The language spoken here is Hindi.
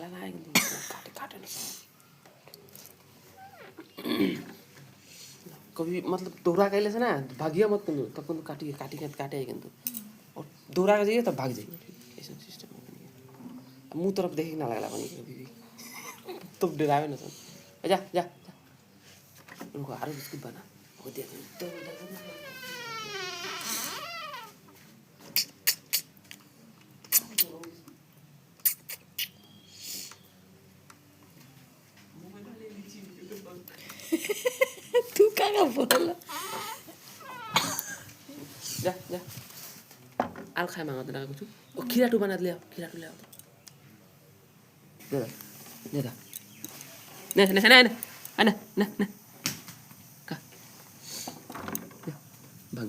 भाला ना आएगा काटे काटे ना कभी मतलब दोहरा कैले से ना भागिया मत करो तब कौन काटी काटी काटे किंतु और दोहरा जाइए तब भाग जाइए ऐसा सिस्टम है मुंह तरफ देखे ना लगला बनी कभी भी तब डरावे ना सर जा जा उनको आरो बिस्कुट बना वो दे तो तू क्या बोला जा जा आल खाए मांगा तो ना कुछ ओ खीरा टू बना ले खीरा टू ले आओ दे दे ने ने ने ने ana na ka भाग